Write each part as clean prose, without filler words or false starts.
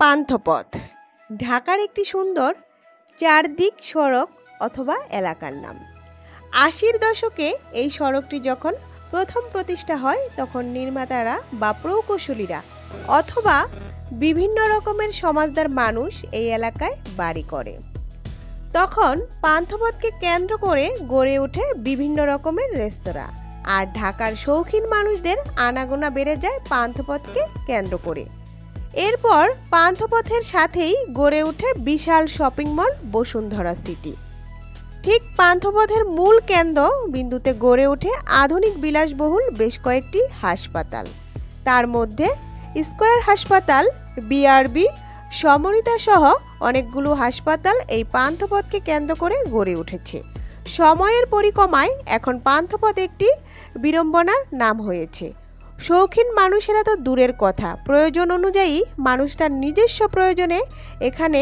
পান্থপথ ঢাকার একটি সুন্দর চারদিক সড়ক অথবা এলাকার নাম। ৮০-র দশকে এই সড়কটি যখন প্রথম প্রতিষ্ঠা হয় তখন নির্মাতারা বা প্রকৌশলীরা অথবা বিভিন্ন রকমের সমাজদার মানুষ এই এলাকায় বাড়ি করে। তখন পান্থপথকে কেন্দ্র করে গড়ে ওঠে বিভিন্ন রকমের রেস্তোরাঁ, আর ঢাকার শৌখিন মানুষদের আনাগোনা বেড়ে যায় পান্থপথকে কেন্দ্র করে। এরপর পান্থপথের সাথেই গড়ে ওঠে বিশাল শপিং মল বসুন্ধরা সিটি। ঠিক পান্থপথের মূল কেন্দ্র বিন্দুতে গড়ে ওঠে আধুনিক বিলাসবহুল বেশ কয়েকটি হাসপাতাল। তার মধ্যে স্কয়ার হাসপাতাল, বিআরবি, সমরিতা সহ অনেকগুলো হাসপাতাল এই পান্থপথকে কেন্দ্র করে গড়ে উঠেছে। সময়ের পরিক্রমায় এখন পান্থপথ একটি বিড়ম্বনার নাম হয়েছে। শৌখিন মানুষেরা তো দূরের কথা, প্রয়োজন অনুযায়ী মানুষ তার নিজস্ব প্রয়োজনে এখানে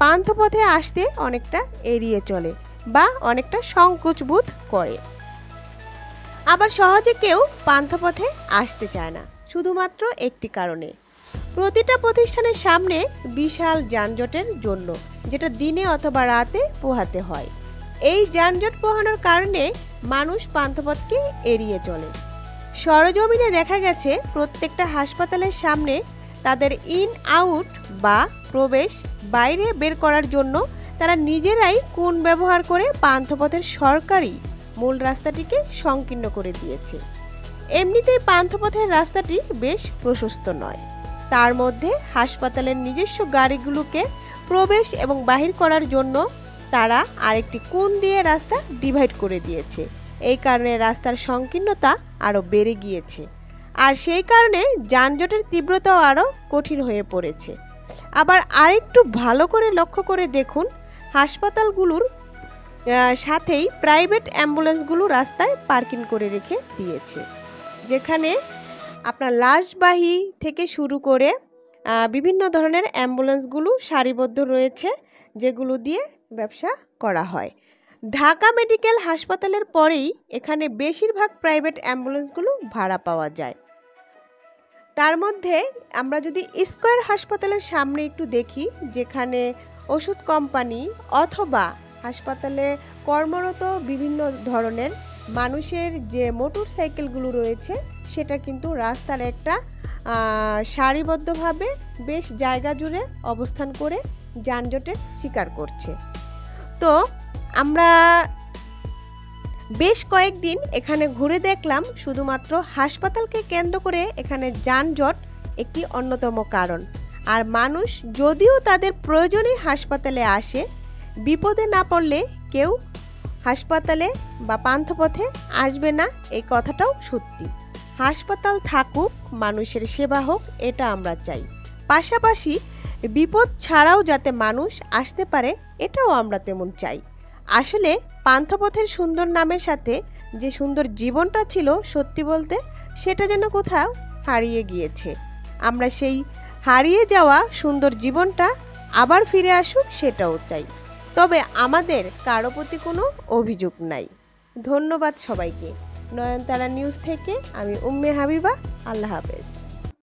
পান্থপথে আসতে অনেকটা এড়িয়ে চলে বা অনেকটা সংকোচবোধ করে। আবার সহজে কেউ পান্থপথে আসতে চায় না শুধুমাত্র একটি কারণে, প্রতিটা প্রতিষ্ঠানের সামনে বিশাল যানজটের জন্য, যেটা দিনে অথবা রাতে পোহাতে হয়। এই যানজট পোহানোর কারণে মানুষ পান্থপথকে এড়িয়ে চলে। সরজমিনে দেখা গেছে প্রত্যেকটা হাসপাতালের সামনে তাদের ইন আউট বা প্রবেশ বাইরে বের করার জন্য তারা নিজেরাই কোণ ব্যবহার করে পান্থপথের সরকারি মূল রাস্তাটিকে সংকীর্ণ করে দিয়েছে। এমনিতেই পান্থপথের রাস্তাটি বেশ প্রশস্ত নয়, তার মধ্যে হাসপাতালের নিজস্ব গাড়িগুলোকে প্রবেশ এবং বাহির করার জন্য তারা আরেকটি কোণ দিয়ে রাস্তা ডিভাইড করে দিয়েছে। এই কারণে রাস্তার সংকীর্ণতা আরও বেড়ে গিয়েছে, আর সেই কারণে যানজটের তীব্রতাও আরও কঠিন হয়ে পড়েছে। আবার আরেকটু ভালো করে লক্ষ্য করে দেখুন, হাসপাতালগুলোর সাথেই প্রাইভেট অ্যাম্বুলেন্সগুলো রাস্তায় পার্কিং করে রেখে দিয়েছে, যেখানে আপনার লাশবাহী থেকে শুরু করে বিভিন্ন ধরনের অ্যাম্বুলেন্সগুলো সারিবদ্ধ রয়েছে, যেগুলো দিয়ে ব্যবসা করা হয়। ঢাকা মেডিকেল হাসপাতালের পরেই এখানে বেশিরভাগ প্রাইভেট অ্যাম্বুলেন্সগুলো ভাড়া পাওয়া যায়। তার মধ্যে আমরা যদি স্কয়ার হাসপাতালের সামনে একটু দেখি, যেখানে ওষুধ কোম্পানি অথবা হাসপাতালে কর্মরত বিভিন্ন ধরনের মানুষের যে মোটর সাইকেলগুলো রয়েছে, সেটা কিন্তু রাস্তার একটা সারিবদ্ধভাবে বেশ জায়গা জুড়ে অবস্থান করে যানজটের শিকার করছে। তো আমরা বেশ কয়েকদিন এখানে ঘুরে দেখলাম, শুধুমাত্র হাসপাতালকে কেন্দ্র করে এখানে যানজট একটি অন্যতম কারণ। আর মানুষ যদিও তাদের প্রয়োজনে হাসপাতালে আসে, বিপদে না পড়লে কেউ হাসপাতালে বা পান্থপথে আসবে না, এই কথাটাও সত্যি। হাসপাতাল থাকুক, মানুষের সেবা হোক, এটা আমরা চাই। পাশাপাশি বিপদ ছাড়াও যাতে মানুষ আসতে পারে, এটাও আমরা তেমন চাই। আসলে পান্থপথের সুন্দর নামের সাথে যে সুন্দর জীবনটা ছিল, সত্যি বলতে সেটা যেন কোথাও হারিয়ে গিয়েছে। আমরা সেই হারিয়ে যাওয়া সুন্দর জীবনটা আবার ফিরে আসুক, সেটাও চাই। তবে আমাদের কারো প্রতি কোনো অভিযোগ নাই। ধন্যবাদ সবাইকে। নয়নতারা নিউজ থেকে আমি উম্মে হাবিবা। আল্লাহ হাফেজ।